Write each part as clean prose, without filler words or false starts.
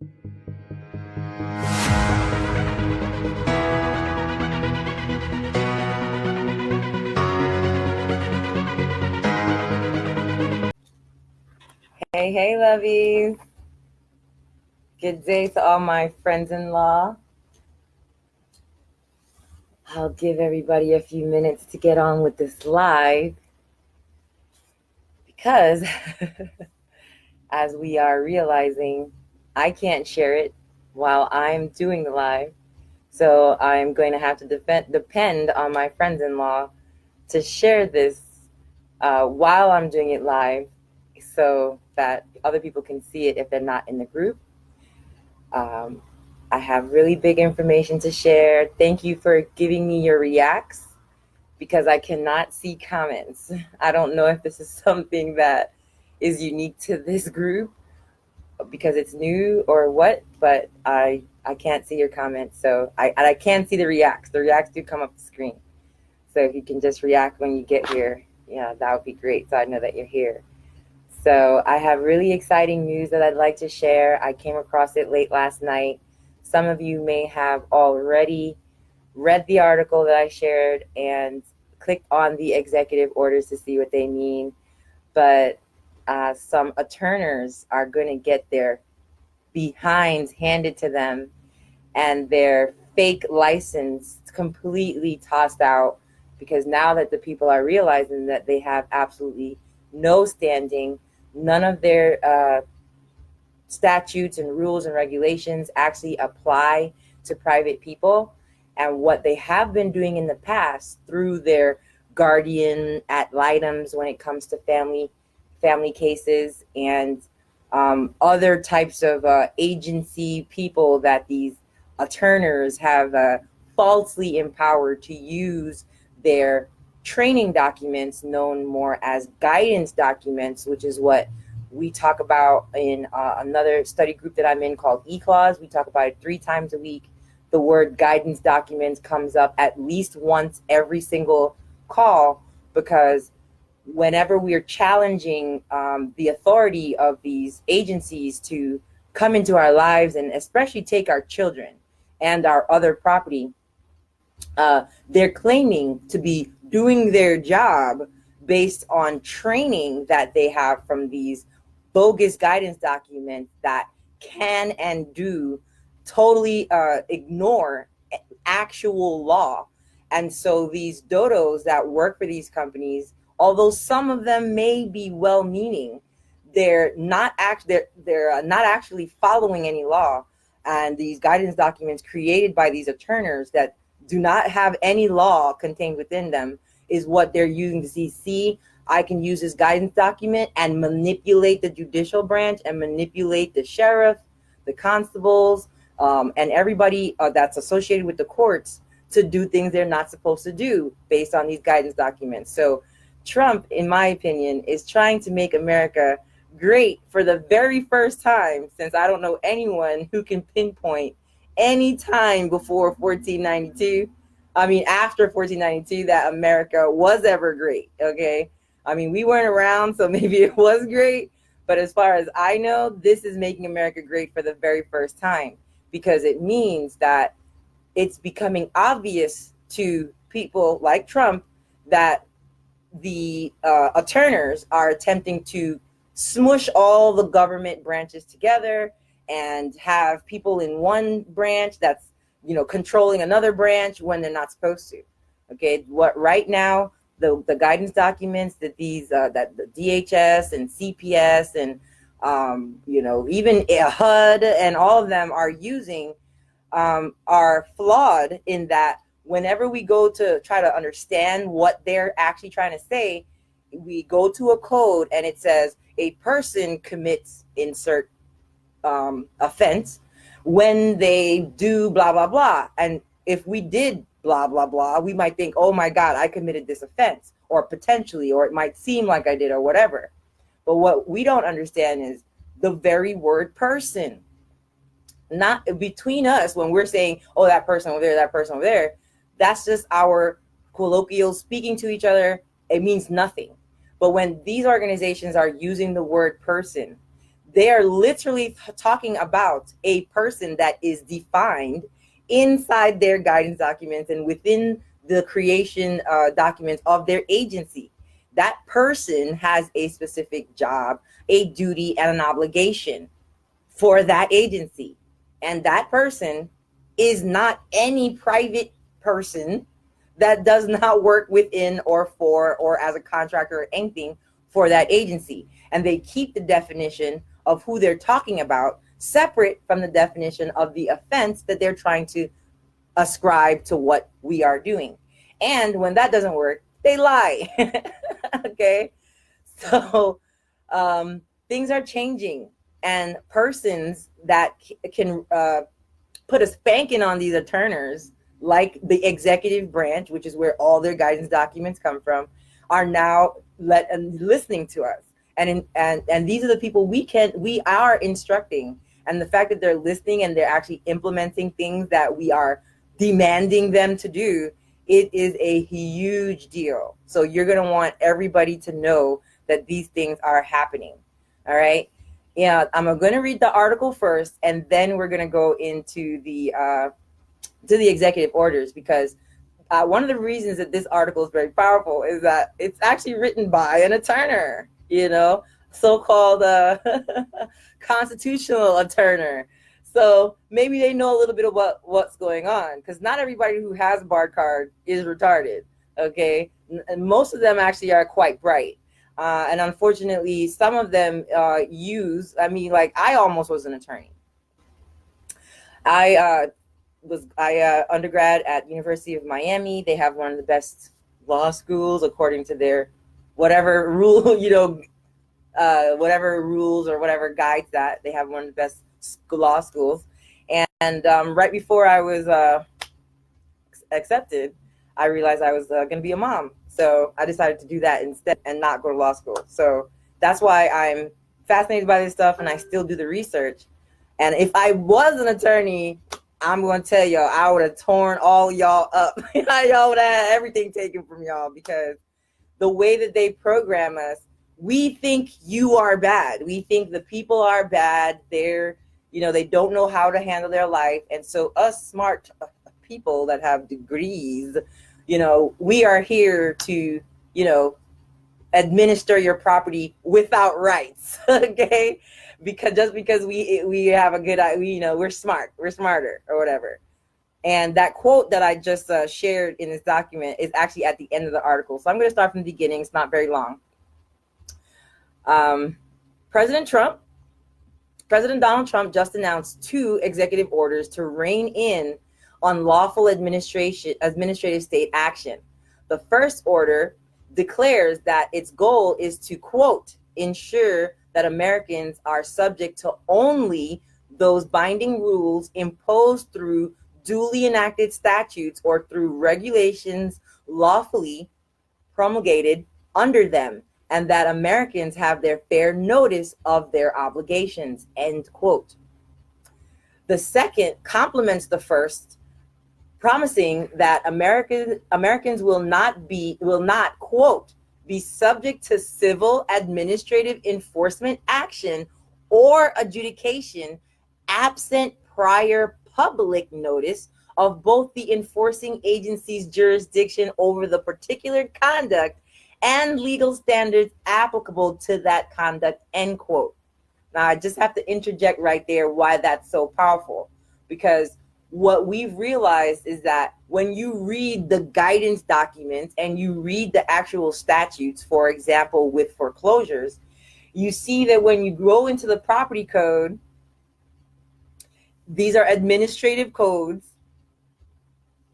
Hey, hey, lovies. Good day to all my friends-in-law. I'll give everybody a few minutes to get on with this live because as we are realizing, I can't share it while I'm doing the live. So I'm going to have to depend on my friends-in-law to share this while I'm doing it live so that other people can see it if they're not in the group. I have really big information to share. Thank you for giving me your reacts because I cannot see comments. I don't know if this is something that is unique to this group because it's new or what, but I can't see your comments. So I can see the reacts. The reacts do come up the screen. So if you can just react when you get here, yeah, that would be great. So I know that you're here. So I have really exciting news that I'd like to share. I came across it late last night. Some of you may have already read the article that I shared and clicked on the executive orders to see what they mean. But some ATTORNERS are going to get their behinds handed to them and their fake license completely tossed out, because now that the people are realizing that they have absolutely no standing, none of their statutes and rules and regulations actually apply to private people. And what they have been doing in the past through their guardian ad litems when it comes to family cases and other types of agency people that these ATTORNERS have falsely empowered to use their training documents, known more as guidance documents, which is what we talk about in another study group that I'm in called E-Clause. We talk about it 3 times a week. The word guidance documents comes up at least once every single call, because whenever we're challenging the authority of these agencies to come into our lives and especially take our children and our other property, they're claiming to be doing their job based on training that they have from these bogus guidance documents that can and do totally ignore actual law. And so these dodos that work for these companies, although some of them may be well-meaning, they're not actually following any law. And these guidance documents created by these ATTORNERS that do not have any law contained within them is what they're using to see, I can use this guidance document and manipulate the judicial branch and manipulate the sheriff, the constables, and everybody that's associated with the courts to do things they're not supposed to do based on these guidance documents. So Trump, in my opinion, is trying to make America great for the very first time, since I don't know anyone who can pinpoint any time before 1492. I mean, after 1492, that America was ever great, okay? I mean, we weren't around, so maybe it was great. But as far as I know, this is making America great for the very first time, because it means that it's becoming obvious to people like Trump that the ATTORNERS are attempting to smush all the government branches together and have people in one branch that's, controlling another branch when they're not supposed to. Okay, what right now the guidance documents that that the DHS and CPS and even HUD and all of them are using are flawed, in that whenever we go to try to understand what they're actually trying to say, we go to a code and it says a person commits insert offense when they do blah, blah, blah. And if we did blah, blah, blah, we might think, oh my God, I committed this offense, or potentially, or it might seem like I did, or whatever. But what we don't understand is the very word person. Not between us, when we're saying, oh, that person over there, that person over there, that's just our colloquial speaking to each other. It means nothing. But when these organizations are using the word person, They are literally talking about a person that is defined inside their guidance documents and within the creation documents of their agency. That person has a specific job, a duty, and an obligation for that agency. And that person is not any private person that does not work within or for or as a contractor or anything for that agency. And they keep the definition of who they're talking about separate from the definition of the offense that they're trying to ascribe to what we are doing. And when that doesn't work, they lie. Okay. So things are changing, and persons that can put a spanking on these attorneys, like the executive branch, which is where all their guidance documents come from, are now listening to us. And these are the people we are instructing. And the fact that they're listening and they're actually implementing things that we are demanding them to do, it is a huge deal. So you're going to want everybody to know that these things are happening. All right. Yeah, I'm going to read the article first, and then we're going to go into the executive orders, because one of the reasons that this article is very powerful is that it's actually written by an attorney, so-called constitutional attorney. So maybe they know a little bit about what's going on, because not everybody who has a BARD card is retarded, okay? And most of them actually are quite bright. And unfortunately, some of them I almost was an attorney. I undergrad at University of Miami. They have one of the best law schools according to their whatever rule, whatever rules or whatever guides that. They have one of the best law schools. And right before I was accepted, I realized I was going to be a mom. So I decided to do that instead and not go to law school. So that's why I'm fascinated by this stuff, and I still do the research. And if I was an attorney, I'm going to tell y'all, I would have torn all y'all up. Y'all would have had everything taken from y'all, because the way that they program us, we think you are bad. We think the people are bad. They're, they don't know how to handle their life. And so us smart people that have degrees, we are here to, administer your property without rights. Okay. Because we have a good, we're smarter or whatever. And that quote that I just shared in this document is actually at the end of the article. So I'm going to start from the beginning. It's not very long. President Donald Trump just announced 2 executive orders to rein in unlawful administrative state action. The first order declares that its goal is to, quote, ensure that Americans are subject to only those binding rules imposed through duly enacted statutes or through regulations lawfully promulgated under them, and that Americans have their fair notice of their obligations, end quote. The second complements the first, promising that Americans will not, quote, be subject to civil administrative enforcement action or adjudication absent prior public notice of both the enforcing agency's jurisdiction over the particular conduct and legal standards applicable to that conduct, end quote. Now, I just have to interject right there why that's so powerful, because what we've realized is that when you read the guidance documents and you read the actual statutes, for example, with foreclosures, you see that when you go into the property code, these are administrative codes,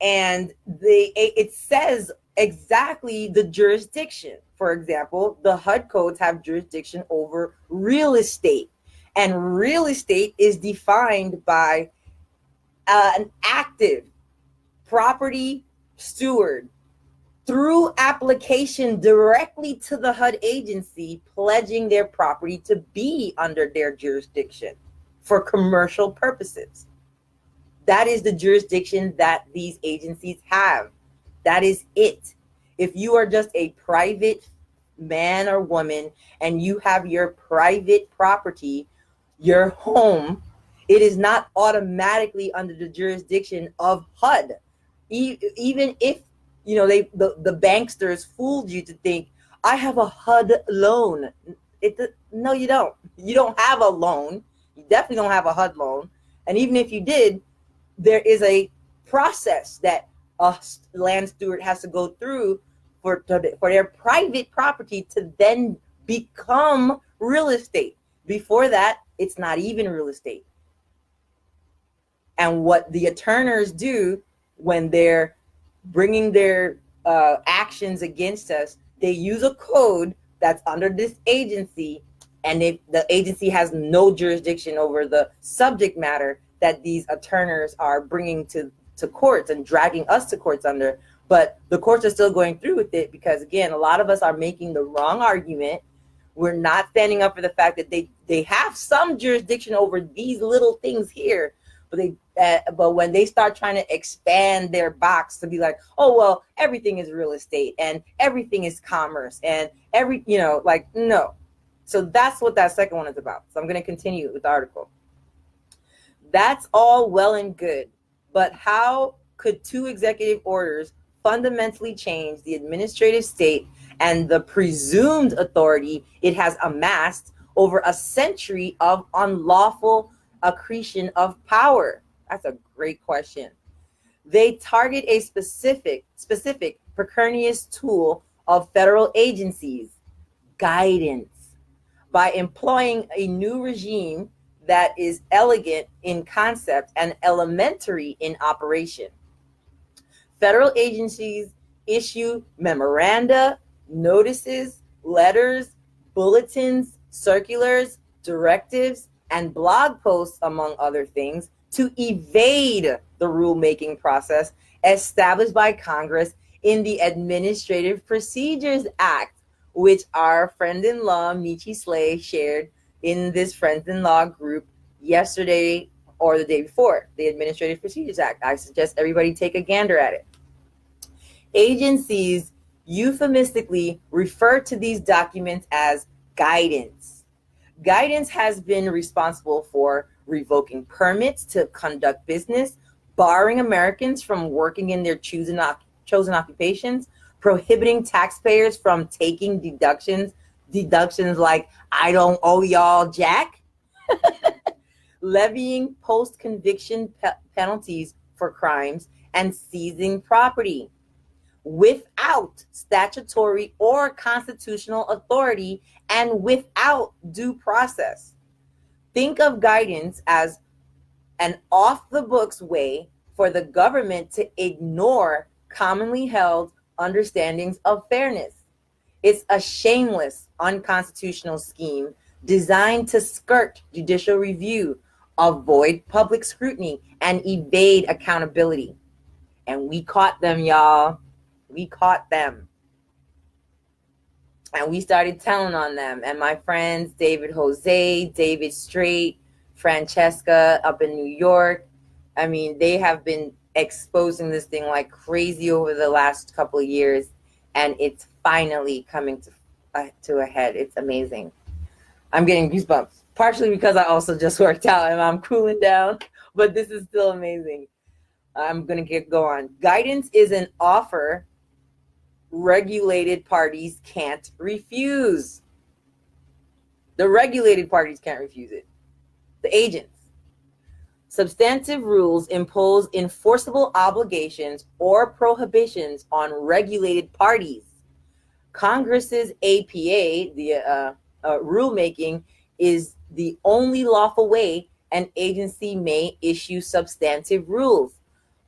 and it says exactly the jurisdiction. For example, the HUD codes have jurisdiction over real estate, and real estate is defined by an active property steward through application directly to the HUD agency, pledging their property to be under their jurisdiction for commercial purposes. That is the jurisdiction that these agencies have. That is it. If you are just a private man or woman and you have your private property your home, it is not automatically under the jurisdiction of HUD. Even if, you know, the banksters fooled you to think, I have a HUD loan. No, you don't. You don't have a loan. You definitely don't have a HUD loan. And even if you did, there is a process that a land steward has to go through for their private property to then become real estate. Before that, it's not even real estate. And what the attorneys do when they're bringing their actions against us, they use a code that's under this agency, and if the agency has no jurisdiction over the subject matter that these attorneys are bringing to courts and dragging us to courts under. But the courts are still going through with it because, again, a lot of us are making the wrong argument. We're not standing up for the fact that they have some jurisdiction over these little things here, but when they start trying to expand their box to be like, oh, well, everything is real estate and everything is commerce and like, no. So that's what that second one is about. So I'm going to continue with the article. That's all well and good, but how could 2 executive orders fundamentally change the administrative state and the presumed authority it has amassed over a century of unlawful accretion of power? That's a great question. They target a specific precarious tool of federal agencies, guidance, by employing a new regime that is elegant in concept and elementary in operation. Federal agencies issue memoranda, notices, letters, bulletins, circulars, directives, and blog posts, among other things, to evade the rulemaking process established by Congress in the Administrative Procedures Act, which our friend-in-law, Michi Slay, shared in this friends-in-law group yesterday or the day before, the Administrative Procedures Act. I suggest everybody take a gander at it. Agencies euphemistically refer to these documents as guidance. Guidance has been responsible for revoking permits to conduct business, barring Americans from working in their chosen occupations, prohibiting taxpayers from taking deductions like, I don't owe y'all jack, levying post-conviction penalties for crimes, and seizing property without statutory or constitutional authority and without due process. Think of guidance as an off-the-books way for the government to ignore commonly held understandings of fairness. It's a shameless, unconstitutional scheme designed to skirt judicial review, avoid public scrutiny, and evade accountability. And we caught them, y'all. We caught them. And we started telling on them. And my friends, David Jose, David Strait, Francesca up in New York, I mean, they have been exposing this thing like crazy over the last couple of years. And it's finally coming to a head. It's amazing. I'm getting goosebumps, partially because I also just worked out and I'm cooling down. But this is still amazing. I'm going to go on. Guidance is an offer regulated parties can't refuse. The regulated parties can't refuse it. The agents. Substantive rules impose enforceable obligations or prohibitions on regulated parties. Congress's APA, the rulemaking, is the only lawful way an agency may issue substantive rules.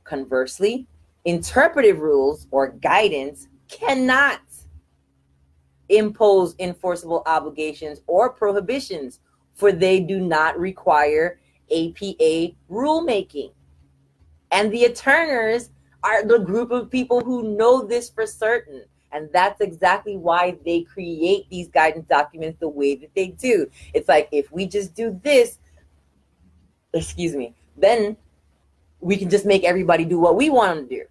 Conversely, interpretive rules or guidance cannot impose enforceable obligations or prohibitions, for they do not require APA rulemaking. And the attorneys are the group of people who know this for certain. And that's exactly why they create these guidance documents the way that they do. It's like, if we just do this, then we can just make everybody do what we want them to do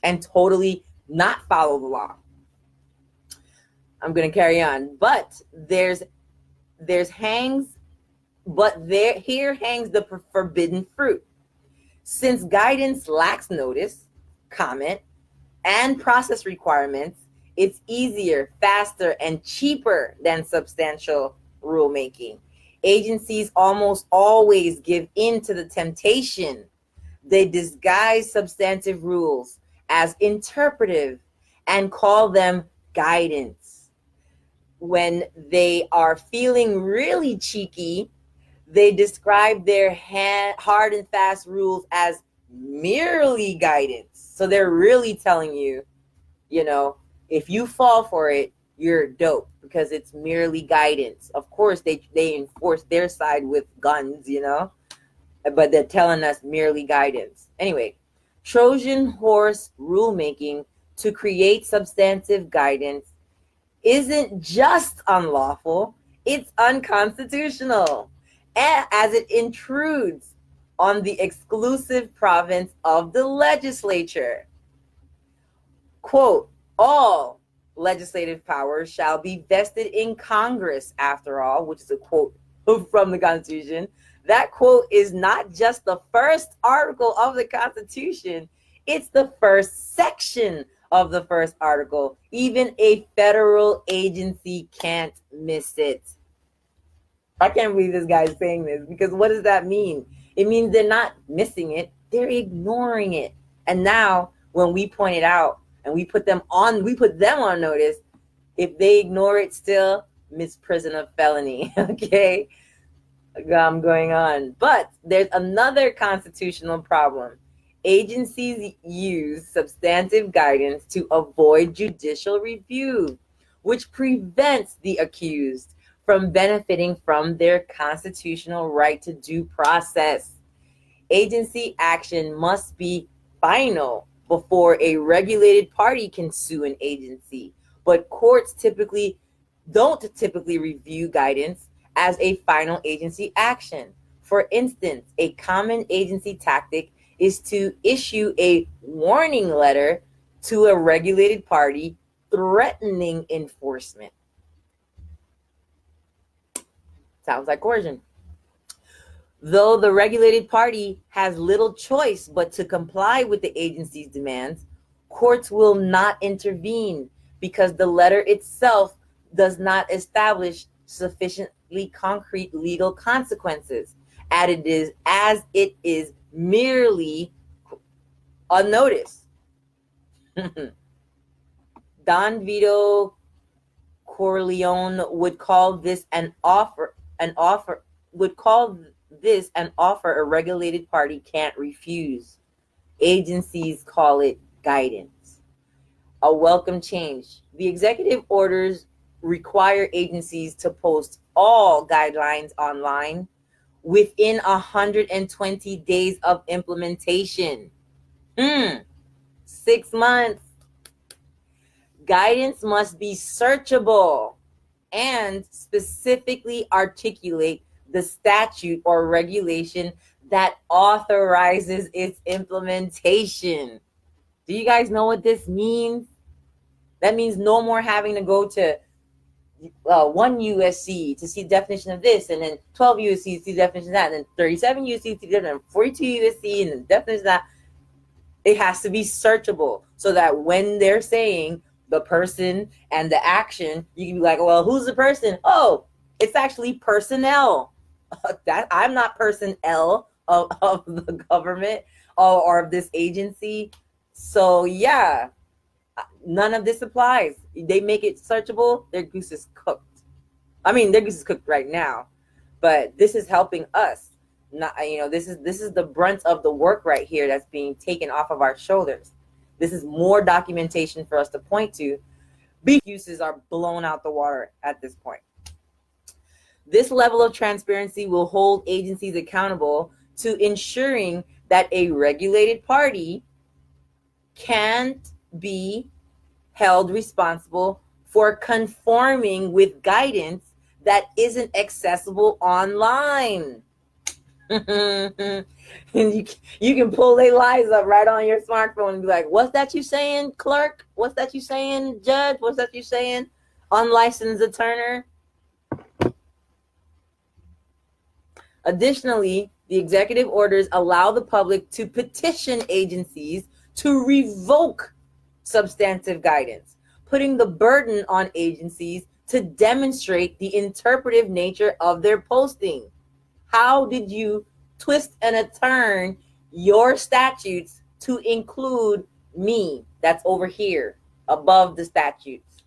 and totally not follow the law. I'm going to carry on. But there's hangs But here hangs the forbidden fruit. Since guidance lacks notice, comment, and process requirements, it's easier, faster, and cheaper than substantial rulemaking. Agencies almost always give in to the temptation. They disguise substantive rules as interpretive and call them guidance. When they are feeling really cheeky, they describe their hard and fast rules as merely guidance. So they're really telling you, if you fall for it, you're dope because it's merely guidance. Of course, they enforce their side with guns, but they're telling us merely guidance. Anyway, Trojan horse rulemaking to create substantive guidance isn't just unlawful, it's unconstitutional, as it intrudes on the exclusive province of the legislature. Quote, all legislative powers shall be vested in Congress, after all, which is a quote from the Constitution. That quote is not just the first article of the Constitution, it's the first section of the first article. Even a federal agency can't miss it. I can't believe this guy is saying this, because what does that mean? It means they're not missing it, they're ignoring it. And now when we point it out and we put them on notice, if they ignore it still, misprision of felony. Okay, I'm going on. But there's another constitutional problem. Agencies use substantive guidance to avoid judicial review, which prevents the accused from benefiting from their constitutional right to due process. Agency action must be final before a regulated party can sue an agency, but courts don't typically review guidance as a final agency action. For instance, a common agency tactic is to issue a warning letter to a regulated party threatening enforcement. Sounds like coercion. Though the regulated party has little choice but to comply with the agency's demands, courts will not intervene because the letter itself does not establish sufficiently concrete legal consequences, as it is merely a notice. Don Vito Corleone would call this an offer a regulated party can't refuse. Agencies call it guidance. A welcome change. The executive orders require agencies to post all guidelines online within 120 days of implementation. 6 months. Guidance must be searchable and specifically articulate the statute or regulation that authorizes its implementation. Do you guys know what this means? That means no more having to go to 1 USC to see the definition of this, and then 12 USC to see the definition of that, and then 37 USC to see the definition, and 42 USC and the definition of that. It has to be searchable so that when they're saying the person and the action, you can be like, well, who's the person? Oh, it's actually personnel. That I'm not personnel of the government or of this agency. So yeah, none of this applies. They make it searchable. Their goose is cooked. I mean, their goose is cooked right now, but this is helping us. Not, this is the brunt of the work right here that's being taken off of our shoulders. This is more documentation for us to point to. Beef uses are blown out the water at this point. This level of transparency will hold agencies accountable to ensuring that a regulated party can't be held responsible for conforming with guidance that isn't accessible online. And you can pull their lies up right on your smartphone and be like, what's that you saying, clerk? What's that you saying, judge? What's that you saying, unlicensed attorney? Additionally, the executive orders allow the public to petition agencies to revoke substantive guidance, putting the burden on agencies to demonstrate the interpretive nature of their posting. How did you twist and turn your statutes to include me that's over here above the statutes?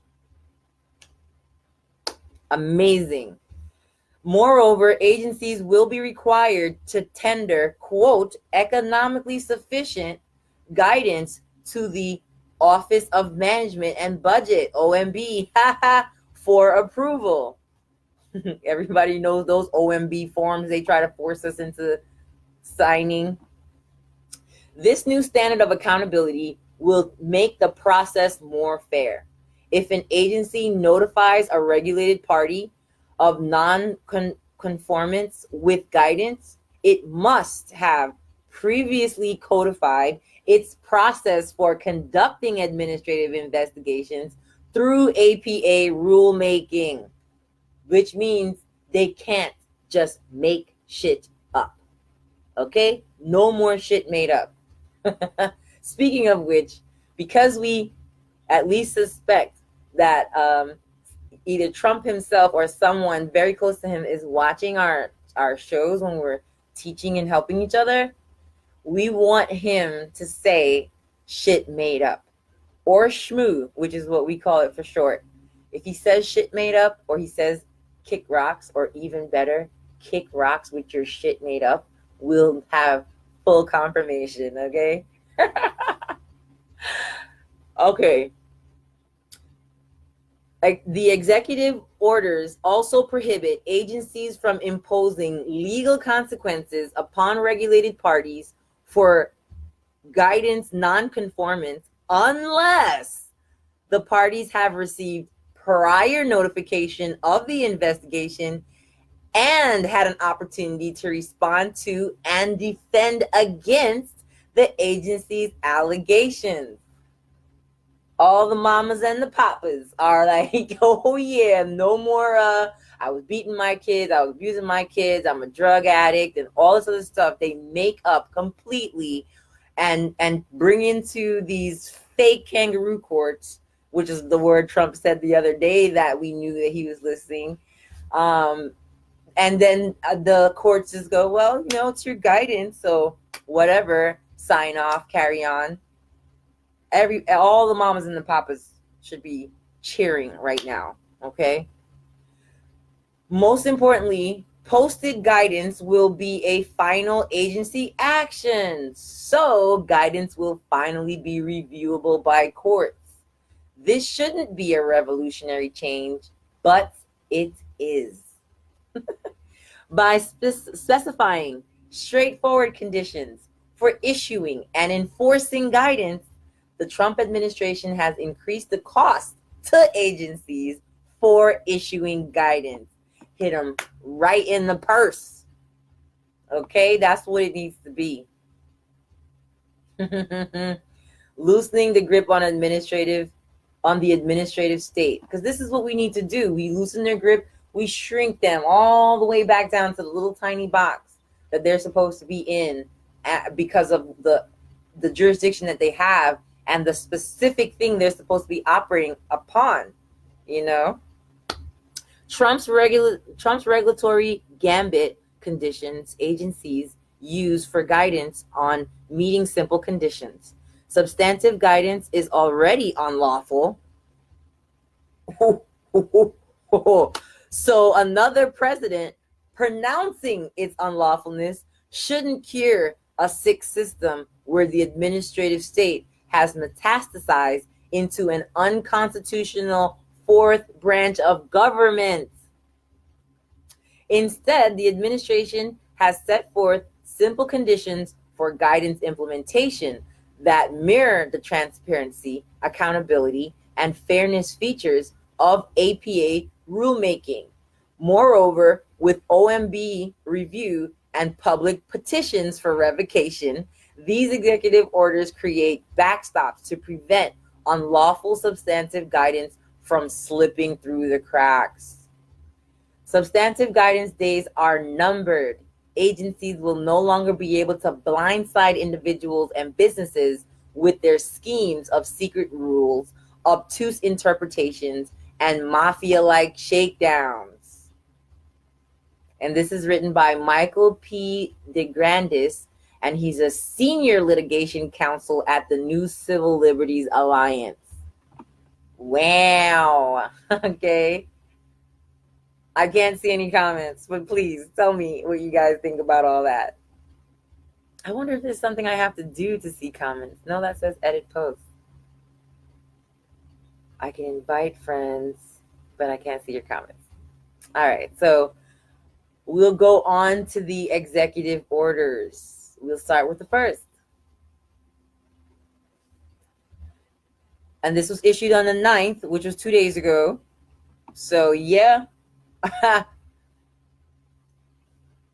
Amazing. Moreover, agencies will be required to tender, quote, economically sufficient guidance to the Office of Management and Budget, OMB, for approval. Everybody knows those OMB forms they try to force us into signing. This new standard of accountability will make the process more fair. If an agency notifies a regulated party of non-conformance with guidance, it must have previously codified its process for conducting administrative investigations through APA rulemaking, which means they can't just make shit up. Okay? No more shit made up. Speaking of which, because we at least suspect that either Trump himself or someone very close to him is watching our shows when we're teaching and helping each other, we want him to say shit made up, or shmoo, which is what we call it for short. If he says shit made up, or he says kick rocks, or even better, kick rocks with your shit made up, we'll have full confirmation, okay? Okay. Like, the executive orders also prohibit agencies from imposing legal consequences upon regulated parties for guidance non-conformance unless the parties have received prior notification of the investigation and had an opportunity to respond to and defend against the agency's allegations. All the mamas and the papas are like, oh yeah, no more, I was beating my kids, I was abusing my kids, I'm a drug addict, and all this other stuff they make up completely and bring into these fake kangaroo courts, which is the word Trump said the other day that we knew that he was listening. And then the courts just go, well, you know, it's your guidance, so whatever, sign off, carry on. All the mamas and the papas should be cheering right now, okay? Most importantly, posted guidance will be a final agency action, so guidance will finally be reviewable by courts. This shouldn't be a revolutionary change, but it is. By specifying straightforward conditions for issuing and enforcing guidance, the Trump administration has increased the cost to agencies for issuing guidance. Hit them right in the purse. Okay, that's what it needs to be. Loosening the grip on the administrative state, because this is what we need to do. We loosen their grip, we shrink them all the way back down to the little tiny box that they're supposed to be in because of the jurisdiction that they have and the specific thing they're supposed to be operating upon, you know? Trump's regulatory gambit conditions agencies use for guidance on meeting simple conditions. Substantive guidance is already unlawful. So another president pronouncing its unlawfulness shouldn't cure a sick system where the administrative state has metastasized into an unconstitutional fourth branch of government. Instead, the administration has set forth simple conditions for guidance implementation that mirror the transparency, accountability, and fairness features of APA rulemaking. Moreover, with OMB review and public petitions for revocation, these executive orders create backstops to prevent unlawful substantive guidance from slipping through the cracks. Substantive guidance days are numbered agencies will no longer be able to blindside individuals and businesses with their schemes of secret rules, obtuse interpretations, and mafia-like shakedowns. And this is written by Michael P. DeGrandis, and he's a senior litigation counsel at the New Civil Liberties Alliance. Wow. Okay. I can't see any comments, but please tell me what you guys think about all that. I wonder if there's something I have to do to see comments. No, that says edit post. I can invite friends, but I can't see your comments. All right, so we'll go on to the executive orders. We'll start with the first. And this was issued on the 9th, which was 2 days ago. So, yeah.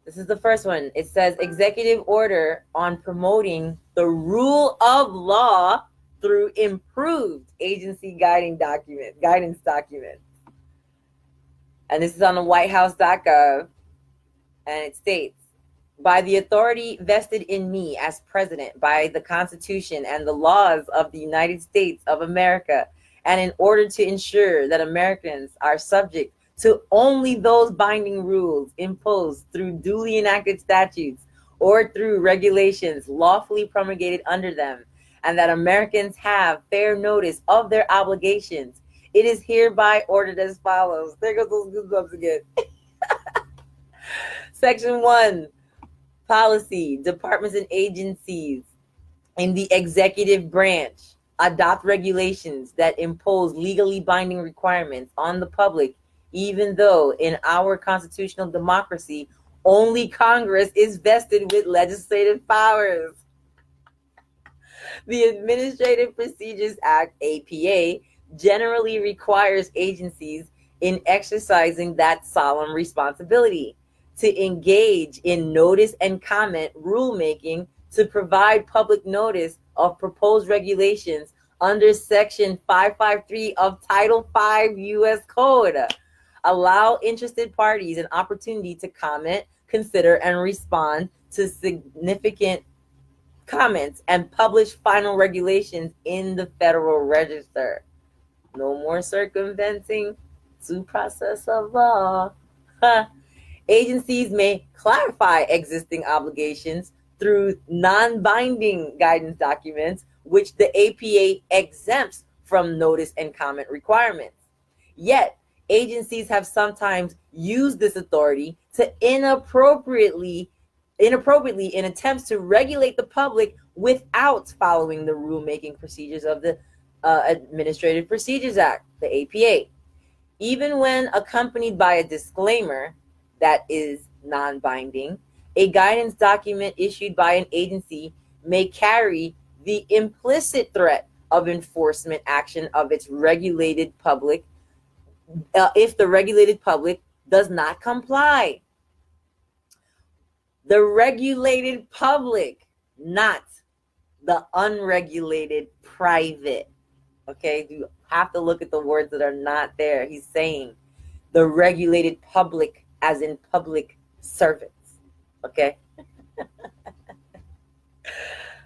This is the first one. It says executive order on promoting the rule of law through improved agency guidance documents. And this is on the whitehouse.gov. And it states, by the authority vested in me as president by the Constitution and the laws of the United States of America, and in order to ensure that Americans are subject to only those binding rules imposed through duly enacted statutes or through regulations lawfully promulgated under them, and that Americans have fair notice of their obligations, it is hereby ordered as follows. There goes those goosebumps again. Section 1, policy, departments and agencies in the executive branch adopt regulations that impose legally binding requirements on the public, even though in our constitutional democracy, only Congress is vested with legislative powers. The Administrative Procedures Act, APA, generally requires agencies in exercising that solemn responsibility to engage in notice and comment rulemaking to provide public notice of proposed regulations under Section 553 of Title V U.S. Code. Allow interested parties an opportunity to comment, consider, and respond to significant comments and publish final regulations in the Federal Register. No more circumventing due process of law. Agencies may clarify existing obligations through non-binding guidance documents, which the APA exempts from notice and comment requirements. Yet, agencies have sometimes used this authority to inappropriately in attempts to regulate the public without following the rulemaking procedures of the Administrative Procedures Act, the APA. Even when accompanied by a disclaimer that is non-binding, a guidance document issued by an agency may carry the implicit threat of enforcement action of its regulated public if the regulated public does not comply. The regulated public, not the unregulated private. Okay, you have to look at the words that are not there. He's saying the regulated public as in public servants. Okay.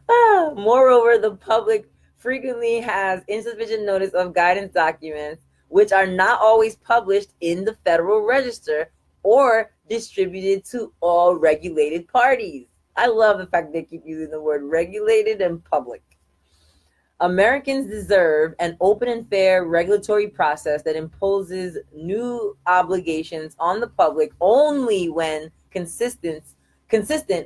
Moreover, the public frequently has insufficient notice of guidance documents which are not always published in the Federal Register or distributed to all regulated parties. I love the fact they keep using the word regulated and public. Americans deserve an open and fair regulatory process that imposes new obligations on the public only when consistent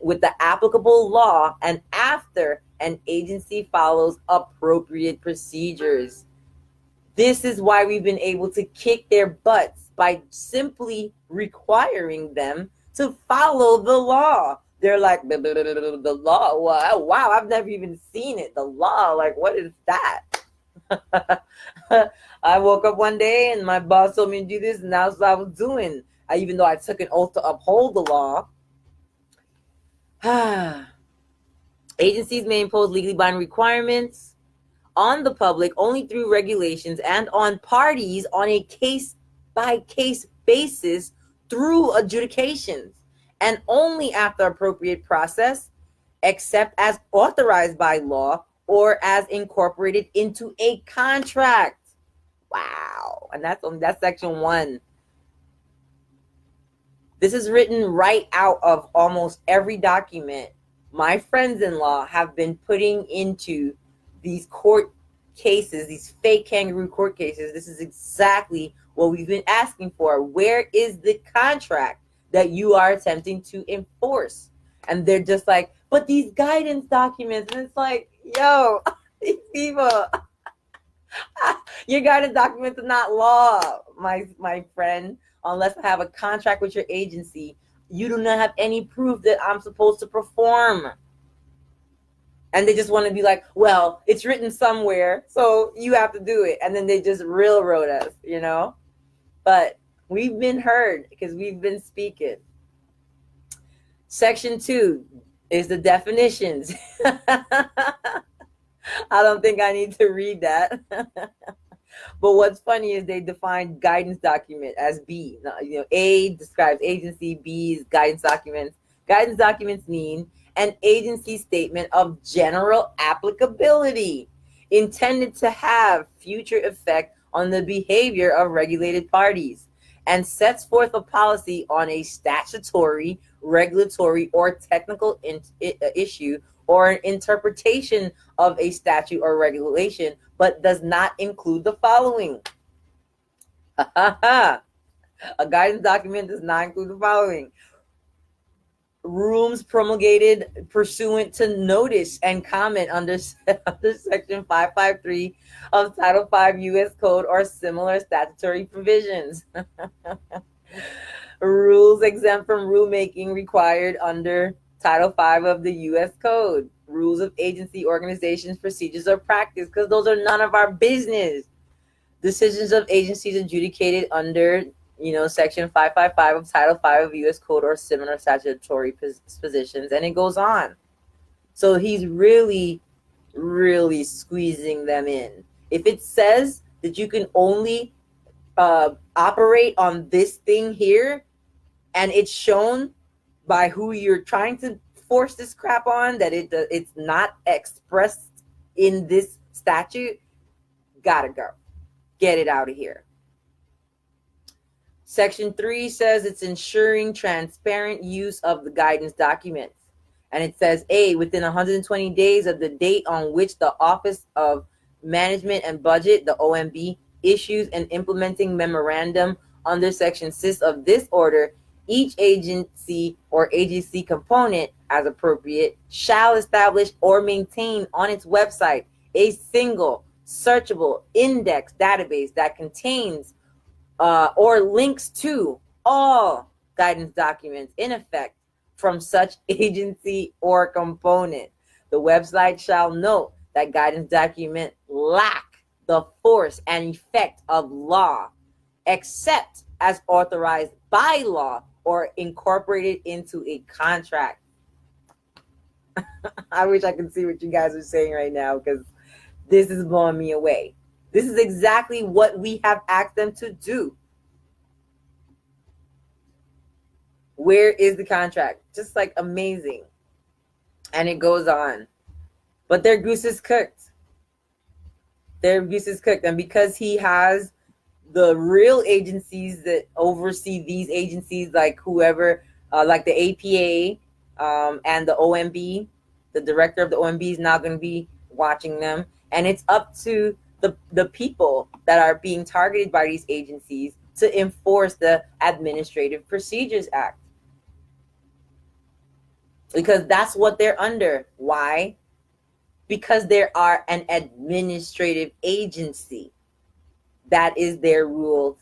with the applicable law and after an agency follows appropriate procedures. This is why we've been able to kick their butts by simply requiring them to follow the law. They're like, the law? Wow, I've never even seen it. The law, like, what is that? I woke up one day and my boss told me to do this, and that's what I was doing. Even though I took an oath to uphold the law. Agencies may impose legally binding requirements on the public only through regulations and on parties on a case-by-case basis through adjudications and only after appropriate process, except as authorized by law or as incorporated into a contract. Wow. And that's section 1. This is written right out of almost every document my friends-in-law have been putting into these court cases, these fake kangaroo court cases. This is exactly what we've been asking for. Where is the contract that you are attempting to enforce? And they're just like, but these guidance documents. And it's like, yo, these people, your guidance documents are not law, my friend. Unless I have a contract with your agency, you do not have any proof that I'm supposed to perform. And they just want to be like, well, it's written somewhere, so you have to do it. And then they just railroad us, you know? But we've been heard because we've been speaking. Section 2 is the definitions. I don't think I need to read that. But what's funny is they define guidance document as B. You know, A describes agency, B is guidance documents. Guidance documents mean an agency statement of general applicability intended to have future effect on the behavior of regulated parties and sets forth a policy on a statutory, regulatory, or technical issue or an interpretation of a statute or regulation, but does not include the following. A guidance document does not include the following. Rules promulgated pursuant to notice and comment under Section 553 of Title V U.S. Code or similar statutory provisions. Rules exempt from rulemaking required under Title V of the U.S. Code. Rules of agency, organizations, procedures, or practice, because those are none of our business. Decisions of agencies adjudicated under, Section 555 of Title V of U.S. Code or similar statutory positions, and it goes on. So he's really, really squeezing them in. If it says that you can only operate on this thing here, and it's shown by who you're trying to force this crap on, that it's not expressed in this statute, gotta go. Get it out of here. Section 3 says it's ensuring transparent use of the guidance documents. And it says, A, within 120 days of the date on which the Office of Management and Budget, the OMB, issues an implementing memorandum under Section 6 of this order, each agency or agency component, as appropriate, shall establish or maintain on its website a single searchable index database that contains or links to all guidance documents in effect from such agency or component. The website shall note that guidance documents lack the force and effect of law, except as authorized by law or incorporated into a contract. I wish I could see what you guys are saying right now, because this is blowing me away. This is exactly what we have asked them to do. Where is the contract? Just like amazing. And it goes on. But their goose is cooked. Their goose is cooked. And because he has the real agencies that oversee these agencies, like whoever, like the APA and the OMB, the director of the OMB is now going to be watching them. And it's up to the people that are being targeted by these agencies to enforce the Administrative Procedures Act. Because that's what they're under. Why? Because they are an administrative agency. That is their rules.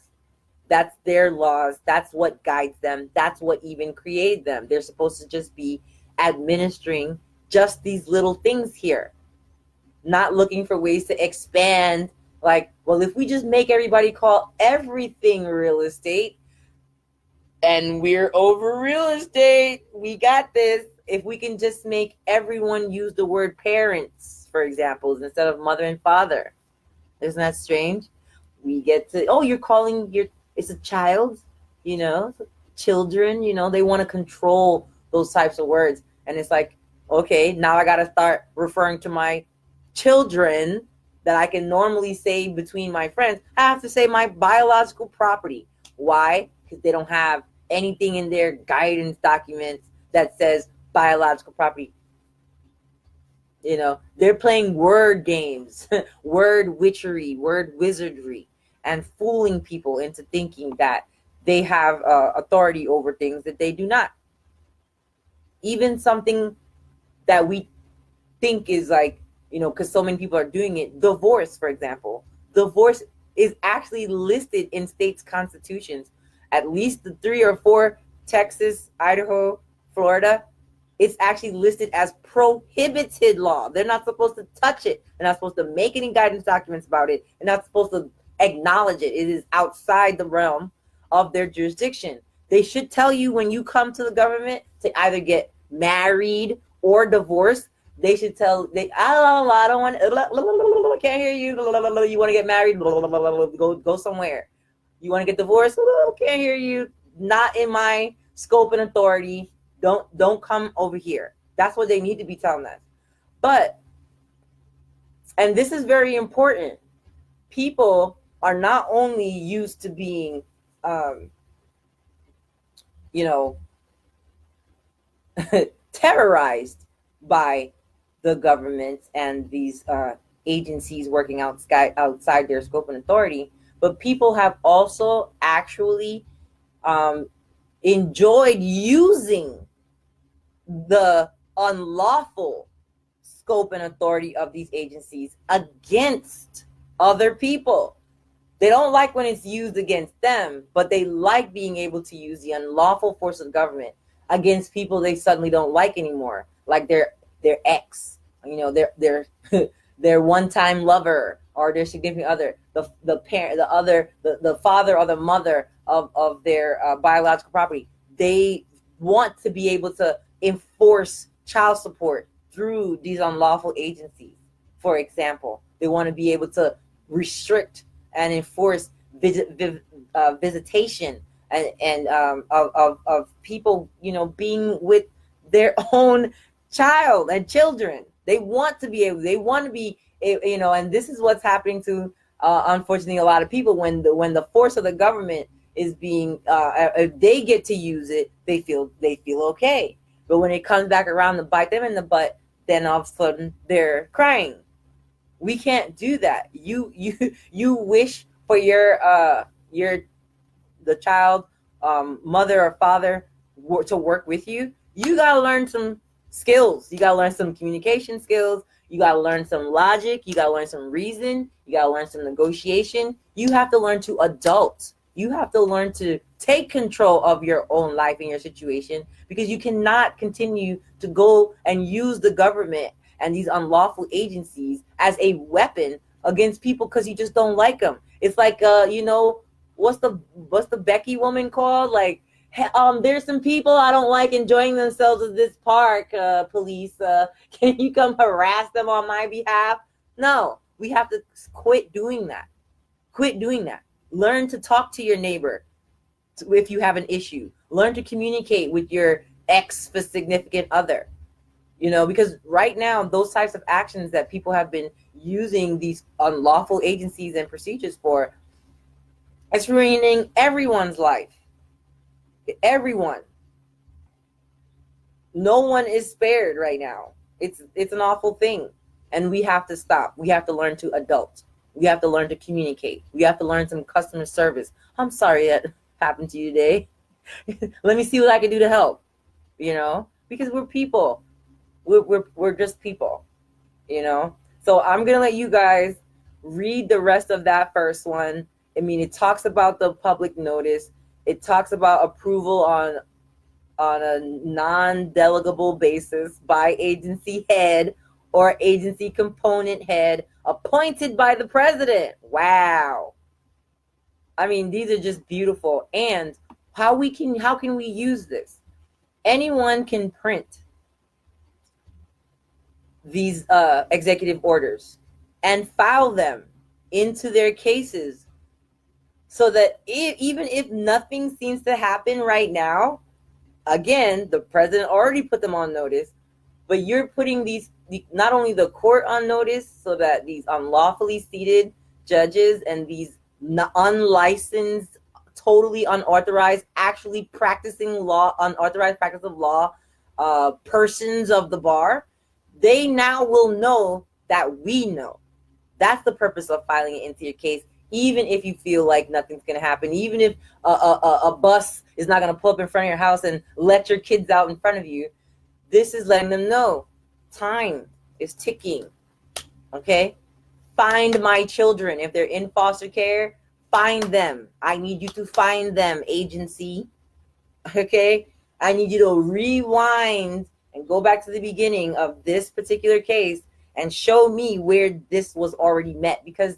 That's their laws. That's what guides them. That's what even created them. They're supposed to just be administering just these little things here. Not looking for ways to expand. Like, well, if we just make everybody call everything real estate, and we're over real estate, we got this. If we can just make everyone use the word parents, for example, instead of mother and father. Isn't that strange? We get to, oh, you're calling it's a child, children, they want to control those types of words. And it's like, okay, now I got to start referring to my children that I can normally say between my friends. I have to say my biological property. Why? Because they don't have anything in their guidance documents that says biological property. They're playing word games, word witchery, word wizardry, and fooling people into thinking that they have authority over things that they do not. Even something that we think is like, because so many people are doing it. Divorce, for example. Divorce is actually listed in states' constitutions. At least the 3 or 4, Texas, Idaho, Florida, it's actually listed as prohibited law. They're not supposed to touch it. They're not supposed to make any guidance documents about it. They're not supposed to acknowledge it. It is outside the realm of their jurisdiction. They should tell you when you come to the government to either get married or divorced. They should tell, I don't want, can't hear you. You want to get married? Go somewhere. You want to get divorced? Can't hear you. Not in my scope and authority. Don't come over here. That's what they need to be telling us. But, and this is very important, people are not only used to being, terrorized by the government and these agencies working outside their scope and authority, but people have also actually enjoyed using the unlawful scope and authority of these agencies against other people. They don't like when it's used against them, but they like being able to use the unlawful force of government against people they suddenly don't like anymore, like their ex, their their one-time lover or their significant other, the parent, the father or the mother of their biological property. They want to be able to enforce child support through these unlawful agencies. For example, they want to be able to restrict and enforce visitation and of people, being with their own child and children. They want to be, and this is what's happening to, unfortunately, a lot of people when the force of the government is being, if they get to use it, they feel okay. But when it comes back around to bite them in the butt, then all of a sudden they're crying. We can't do that. You wish for the child, mother or father to work with you. You gotta learn some skills. You gotta learn some communication skills. You gotta learn some logic. You gotta learn some reason. You gotta learn some negotiation. You have to learn to adult. You have to learn to take control of your own life and your situation, because you cannot continue to go and use the government and these unlawful agencies as a weapon against people because you just don't like them. It's like, what's the Becky woman called? Like, hey, there's some people I don't like enjoying themselves at this park, police. Can you come harass them on my behalf? No, we have to quit doing that. Quit doing that. Learn to talk to your neighbor if you have an issue. Learn to communicate with your significant other. Because right now, those types of actions that people have been using these unlawful agencies and procedures for, it's ruining everyone's life. Everyone. No one is spared right now. It's an awful thing. And we have to stop. We have to learn to adult. We have to learn to communicate. We have to learn some customer service. I'm sorry that happened to you today. Let me see what I can do to help. Because we're people. We're just people. So I'm gonna let you guys read the rest of that first one. It talks about the public notice. It talks about approval on a non-delegable basis by agency head or agency component head appointed by the president. Wow. These are just beautiful. And how can we use this? Anyone can print these executive orders and file them into their cases So that even if nothing seems to happen right now, again, the president already put them on notice, but you're putting not only the court on notice, so that these unlawfully seated judges and these unlicensed, totally unauthorized, actually practicing law, unauthorized practice of law, persons of the bar, they now will know that we know. That's the purpose of filing it into your case, even if you feel like nothing's going to happen, even if a bus is not going to pull up in front of your house and let your kids out in front of you. This is letting them know time is ticking. Okay? Find my children. If they're in foster care, find them. I need you to find them, agency. Okay? I need you to rewind and go back to the beginning of this particular case and show me where this was already met. Because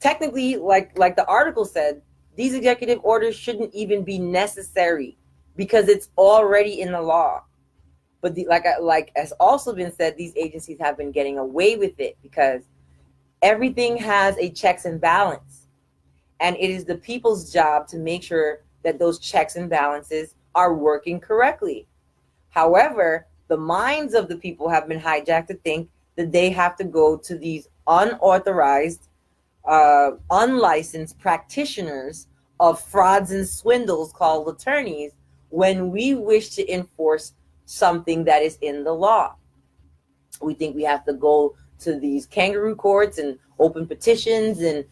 technically, like the article said, these executive orders shouldn't even be necessary because it's already in the law. But like has also been said, these agencies have been getting away with it because everything has a checks and balance. And it is the people's job to make sure that those checks and balances are working correctly. However, the minds of the people have been hijacked to think that they have to go to these unauthorized, unlicensed practitioners of frauds and swindles called attorneys when we wish to enforce something that is in the law. We think we have to go to these kangaroo courts and open petitions and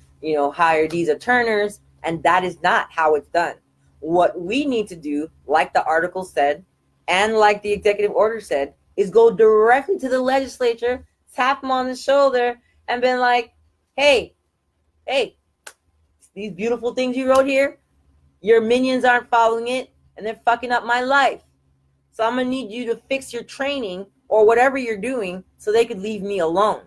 hire these ATTORNERS, and that is not how it's done. What we need to do, like the article said and like the executive order said, is go directly to the legislature, tap them on the shoulder, and been like, hey, these beautiful things you wrote here, your minions aren't following it, and they're fucking up my life. So I'm going to need you to fix your training or whatever you're doing so they could leave me alone.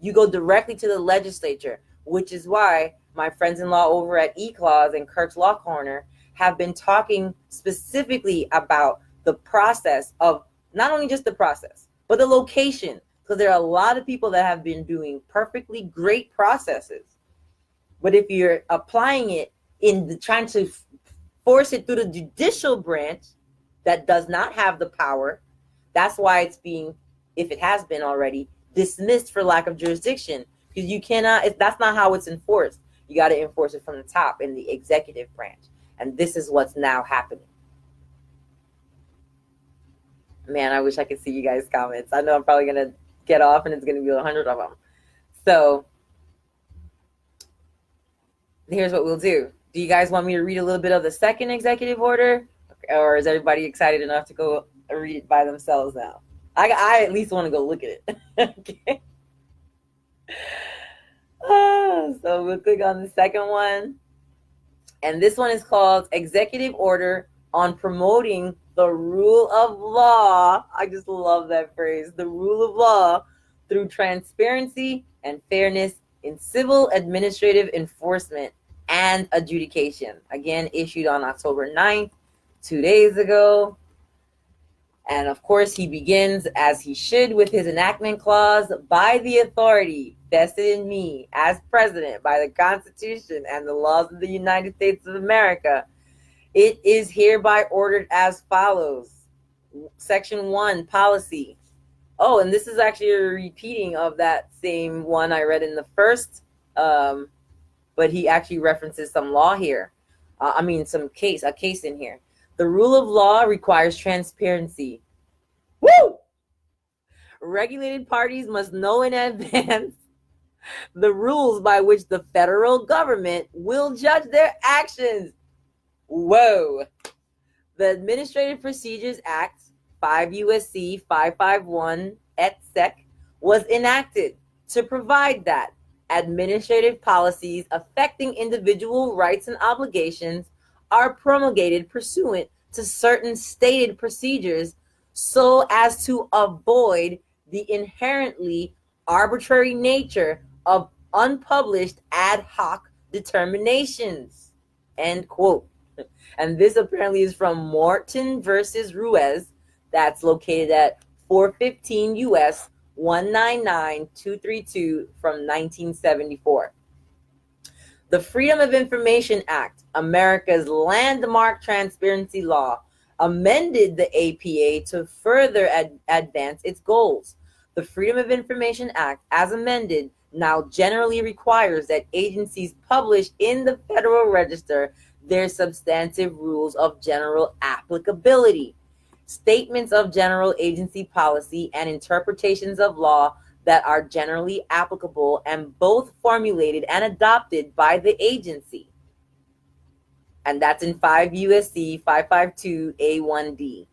You go directly to the legislature, which is why my friends-in-law over at E-Clause and Kirk's Law Corner have been talking specifically about the process of not only just the process, but the location. Because there are a lot of people that have been doing perfectly great processes. But if you're applying it trying to force it through the judicial branch that does not have the power, that's why it's being, if it has been already, dismissed for lack of jurisdiction. Because you cannot, that's not how it's enforced. You got to enforce it from the top in the executive branch. And this is what's now happening. Man, I wish I could see you guys' comments. I know I'm probably going to get off and it's going to be 100 of them. So here's what we'll do. Do you guys want me to read a little bit of the second executive order? Or is everybody excited enough to go read it by themselves now? I at least want to go look at it. Okay. So we'll click on the second one. And this one is called Executive Order on Promoting the Rule of Law. I just love that phrase. The rule of law through transparency and fairness in civil administrative enforcement and adjudication. Again, issued on October 9th, 2 days ago. And of course, he begins, as he should, with his enactment clause: by the authority vested in me as president by the Constitution and the laws of the United States of America, it is hereby ordered as follows. Section 1, policy. Oh, and this is actually a repeating of that same one I read in the first, but he actually references some law here. A case in here. The rule of law requires transparency. Woo! Regulated parties must know in advance the rules by which the federal government will judge their actions. Whoa. The Administrative Procedures Act, 5 U.S.C. 551 et sec, was enacted to provide that administrative policies affecting individual rights and obligations are promulgated pursuant to certain stated procedures so as to avoid the inherently arbitrary nature of unpublished ad hoc determinations. End quote. And this apparently is from Morton versus Ruiz. That's located at 415 U.S. 199232 from 1974. The Freedom of Information Act, America's landmark transparency law, amended the APA to further advance its goals. The Freedom of Information Act, as amended, now generally requires that agencies publish in the Federal Register their substantive rules of general applicability, statements of general agency policy, and interpretations of law that are generally applicable and both formulated and adopted by the agency. And that's in 5 U.S.C. 552 A1D.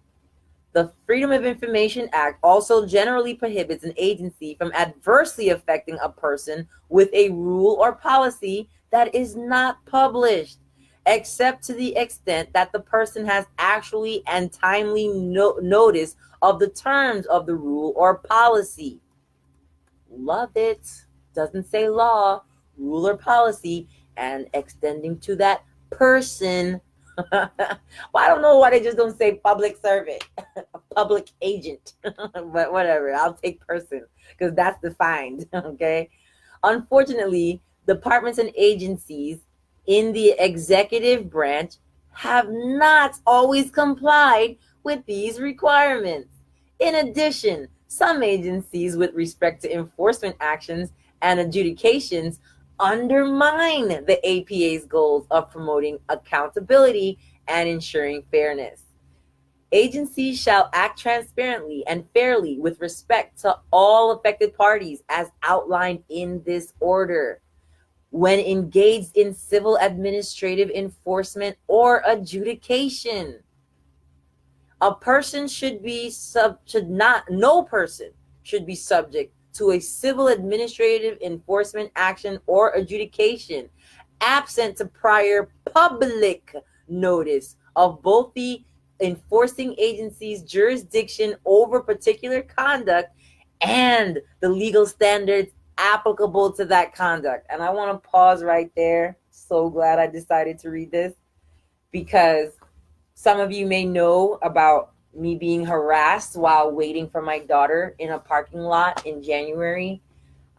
The Freedom of Information Act also generally prohibits an agency from adversely affecting a person with a rule or policy that is not published, except to the extent that the person has actually and timely notice of the terms of the rule or policy. Love it. Doesn't say law, rule or policy, and extending to that person. Well, I don't know why they just don't say public servant, public agent, but whatever. I'll take person because that's defined. Okay. Unfortunately, departments and agencies in the executive branch have not always complied with these requirements. In addition, some agencies, with respect to enforcement actions and adjudications, undermine the APA's goals of promoting accountability and ensuring fairness. Agencies shall act transparently and fairly with respect to all affected parties as outlined in this order. When engaged in civil administrative enforcement or adjudication, no person should be subject to a civil administrative enforcement action or adjudication absent to prior public notice of both the enforcing agency's jurisdiction over particular conduct and the legal standards applicable to that conduct. And I want to pause right there. So glad I decided to read this, because some of you may know about me being harassed while waiting for my daughter in a parking lot in January,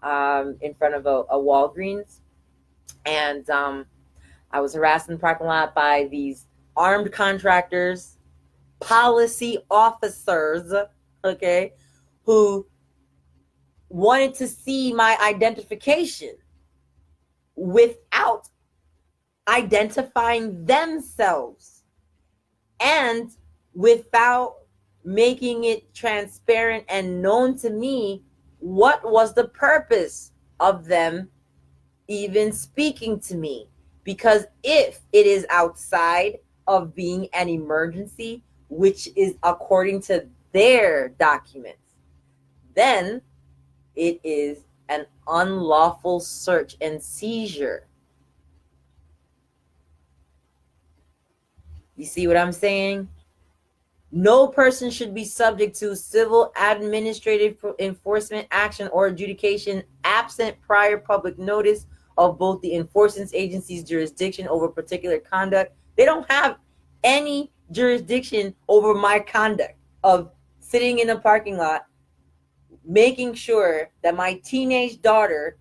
in front of a Walgreens. And I was harassed in the parking lot by these armed contractors, policy officers, okay, who wanted to see my identification without identifying themselves and without making it transparent and known to me what was the purpose of them even speaking to me. Because if it is outside of being an emergency, which is according to their documents, then it is an unlawful search and seizure. You see what I'm saying? No person should be subject to civil administrative enforcement action or adjudication absent prior public notice of both the enforcement agency's jurisdiction over particular conduct. They don't have any jurisdiction over my conduct of sitting in a parking lot, making sure that my teenage daughter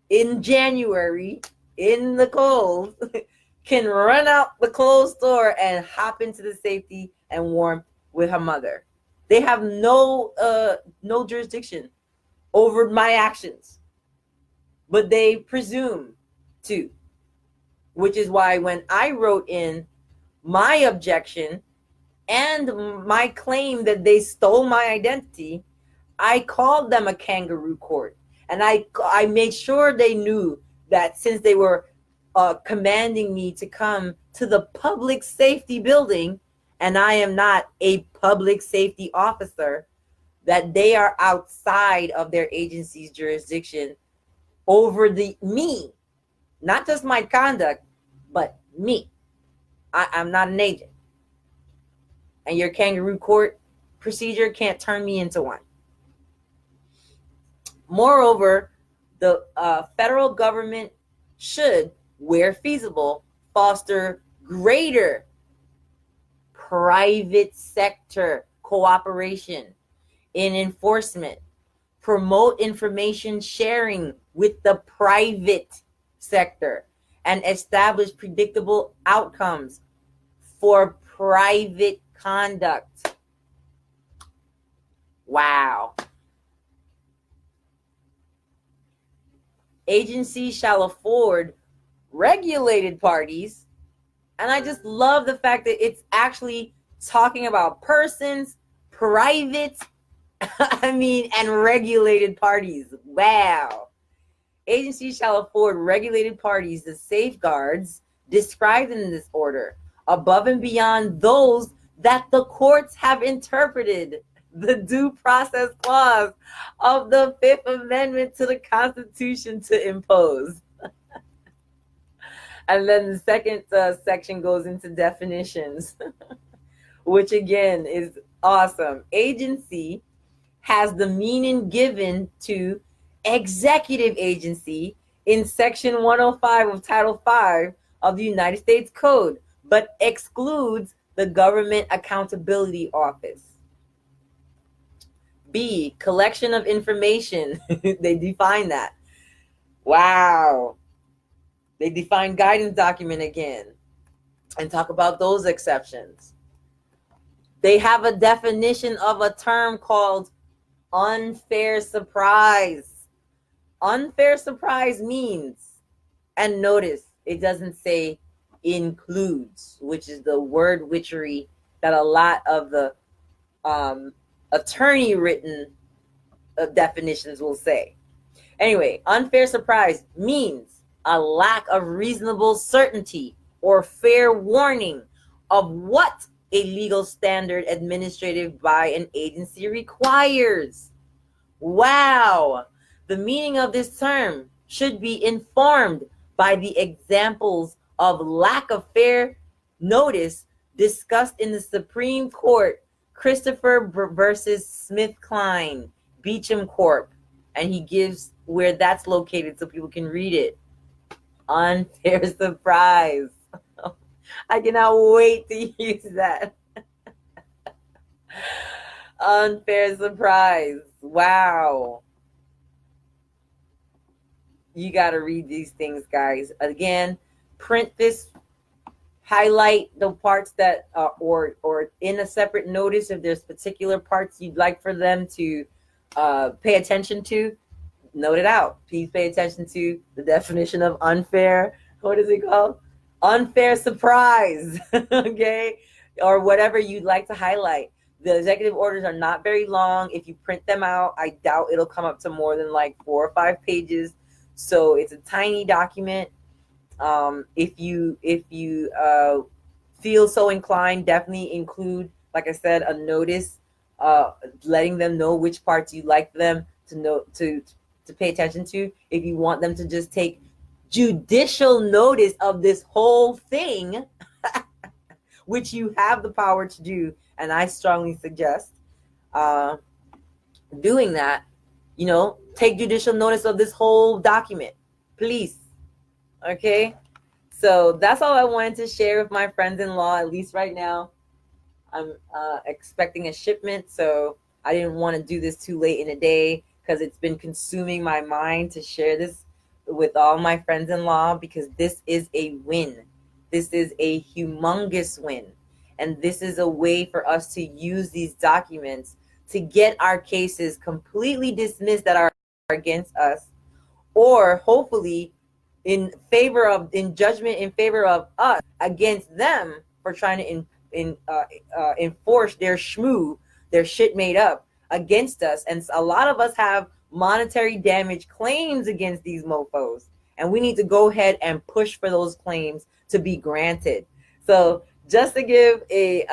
in January in the cold can run out the closed door and hop into the safety and warmth with her mother. They have no jurisdiction over my actions, but they presume to, which is why when I wrote in my objection and my claim that they stole my identity, I called them a kangaroo court, and I made sure they knew that since they were commanding me to come to the public safety building, and I am not a public safety officer, that they are outside of their agency's jurisdiction over me, not just my conduct, but me. I'm not an agent, and your kangaroo court procedure can't turn me into one. Moreover, the federal government should, where feasible, foster greater private sector cooperation in enforcement, promote information sharing with the private sector and establish predictable outcomes for private conduct. Wow. Agencies shall afford regulated parties, and I just love the fact that it's actually talking about persons, private, and regulated parties. Wow. Agencies shall afford regulated parties the safeguards described in this order, above and beyond those that the courts have interpreted the due process clause of the Fifth Amendment to the Constitution to impose. And then the second section goes into definitions, which again is awesome. Agency has the meaning given to executive agency in Section 105 of Title V of the United States Code, but excludes the Government Accountability Office. B, collection of information. They define that. Wow. They define guidance document again and talk about those exceptions. They have a definition of a term called unfair surprise. Unfair surprise means, and notice it doesn't say includes, which is the word witchery that a lot of the attorney written definitions will say. Anyway, unfair surprise means a lack of reasonable certainty or fair warning of what a legal standard administrative by an agency requires. Wow. The meaning of this term should be informed by the examples of lack of fair notice discussed in the Supreme Court, Christopher versus SmithKline, Beecham Corp. And he gives where that's located so people can read it. Unfair surprise. I cannot wait to use that. Unfair surprise. Wow. You got to read these things, guys. Again, print this, highlight the parts that or in a separate notice if there's particular parts you'd like for them to pay attention to, note it out. Please pay attention to the definition of unfair. What is it called? Unfair surprise. Okay? Or whatever you'd like to highlight. The executive orders are not very long. If you print them out, I doubt it'll come up to more than like 4 or 5 pages. So it's a tiny document. If you feel so inclined, definitely include, like I said, a notice letting them know which parts you'd like them to know to pay attention to. If you want them to just take judicial notice of this whole thing, which you have the power to do, and I strongly suggest doing that, take judicial notice of this whole document, please. Okay? So that's all I wanted to share with my friends-in-law, at least right now. I'm expecting a shipment, so I didn't want to do this too late in the day because it's been consuming my mind to share this with all my friends-in-law, because this is a win. This is a humongous win. And this is a way for us to use these documents to get our cases completely dismissed that are against us, or hopefully in judgment in favor of us against them for trying to enforce their shit made up against us. And a lot of us have monetary damage claims against these mofos, and we need to go ahead and push for those claims to be granted. So just to give a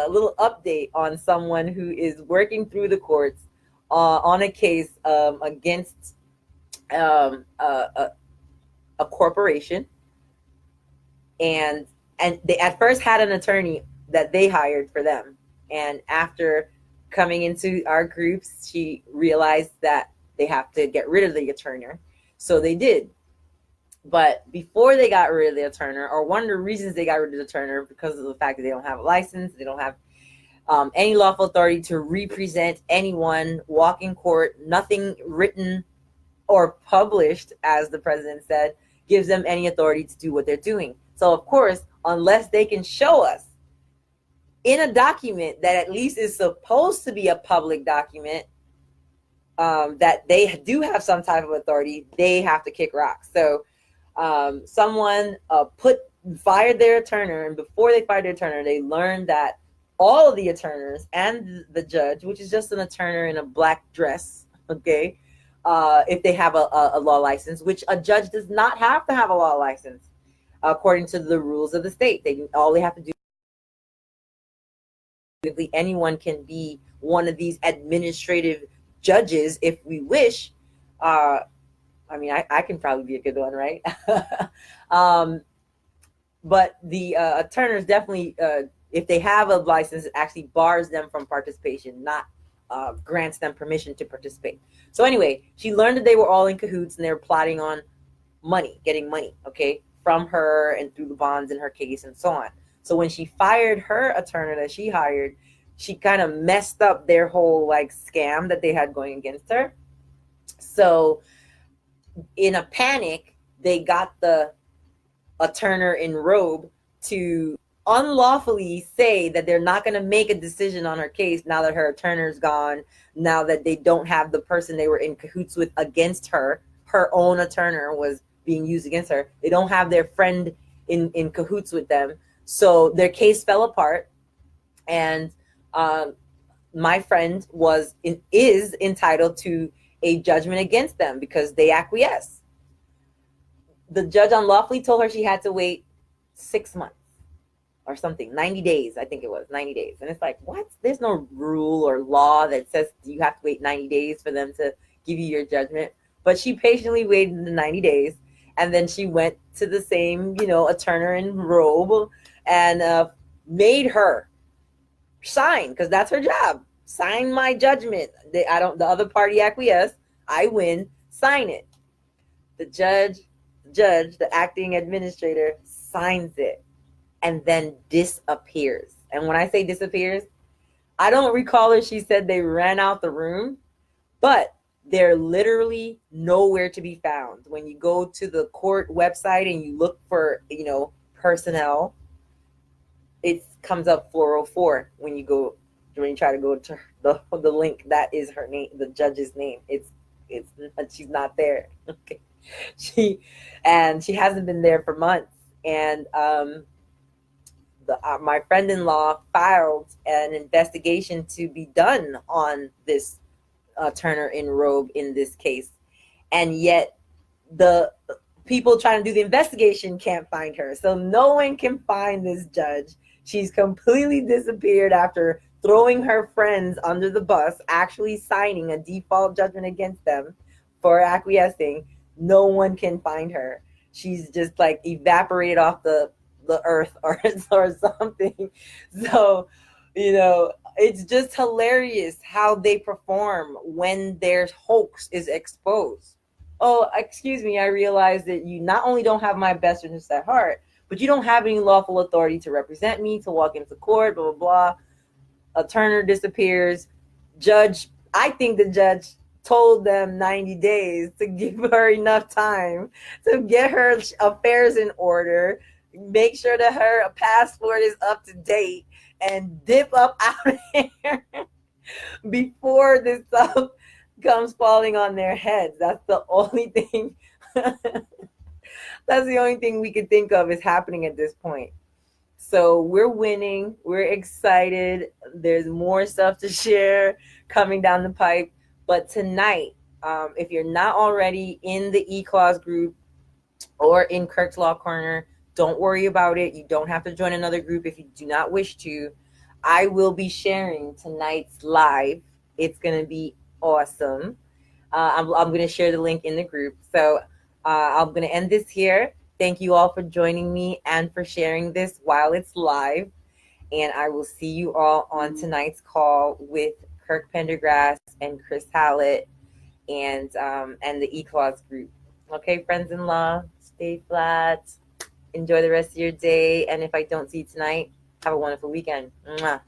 little update on someone who is working through the courts on a case against a corporation, and they at first had an attorney that they hired for them, and after coming into our groups, she realized that they have to get rid of the attorney, so they did. But before they got rid of the attorney, or one of the reasons they got rid of the attorney, because of the fact that they don't have a license, they don't have any lawful authority to represent anyone, walk in court, nothing written or published, as the president said, gives them any authority to do what they're doing. So of course, unless they can show us in a document that at least is supposed to be a public document, that they do have some type of authority, they have to kick rocks. So someone fired their attorney, and before they fired their attorney, they learned that all of the attorneys and the judge, which is just an attorney in a black dress, okay, if they have a law license, which a judge does not have to have a law license according to the rules of the state. All they have to do, anyone can be one of these administrative judges if we wish. I mean, I can probably be a good one, right? But the attorneys definitely, if they have a license, it actually bars them from participation, not grants them permission to participate. So anyway, she learned that they were all in cahoots and they were plotting on money, getting money, okay, from her and through the bonds in her case and so on. So when she fired her attorney that she hired, she kind of messed up their whole like scam that they had going against her. So in a panic, they got the attorney in robe to unlawfully say that they're not going to make a decision on her case now that her attorney's gone, now that they don't have the person they were in cahoots with against her. Her own attorney was being used against her. They don't have their friend in cahoots with them. So their case fell apart, and my friend is entitled to a judgment against them because they acquiesced. The judge unlawfully told her she had to wait 6 months or something, 90 days, I think it was 90 days. And it's like, what? There's no rule or law that says you have to wait 90 days for them to give you your judgment. But she patiently waited the 90 days. And then she went to the same, attorney in robe and made her sign, because that's her job. Sign my judgment. The other party acquiesce. I win. Sign it. The judge, the acting administrator, signs it and then disappears. And when I say disappears, I don't recall if she said they ran out the room, but they're literally nowhere to be found. When you go to the court website and you look for, personnel, it comes up 404 when you try to go to the link. That is her name, the judge's name. She's not there. Okay. She hasn't been there for months. And my friend-in-law filed an investigation to be done on this attorney in robe in this case, and yet the people trying to do the investigation can't find her. So no one can find this judge. She's completely disappeared after throwing her friends under the bus, actually signing a default judgment against them for acquiescing. No one can find her. She's just like evaporated off the earth or something. So, it's just hilarious how they perform when their hoax is exposed. Oh, excuse me, I realize that you not only don't have my best interests at heart, but you don't have any lawful authority to represent me, to walk into court, blah, blah, blah. Attorney disappears. Judge, I think the judge told them 90 days to give her enough time to get her affairs in order, make sure that her passport is up to date, and dip up out of here before this stuff comes falling on their heads. That's the only thing. That's the only thing we could think of is happening at this point. So we're winning. We're excited. There's more stuff to share coming down the pipe. But tonight, if you're not already in the E-Clause group or in Kirk's Law Corner, don't worry about it. You don't have to join another group if you do not wish to. I will be sharing tonight's live. It's going to be awesome. I'm going to share the link in the group. So I'm going to end this here. Thank you all for joining me and for sharing this while it's live. And I will see you all on tonight's call with Kirk Pendergrass and Chris Hallett and the E-Clause group. Okay, friends-in-law, stay flat. Enjoy the rest of your day. And if I don't see you tonight, have a wonderful weekend. Mwah.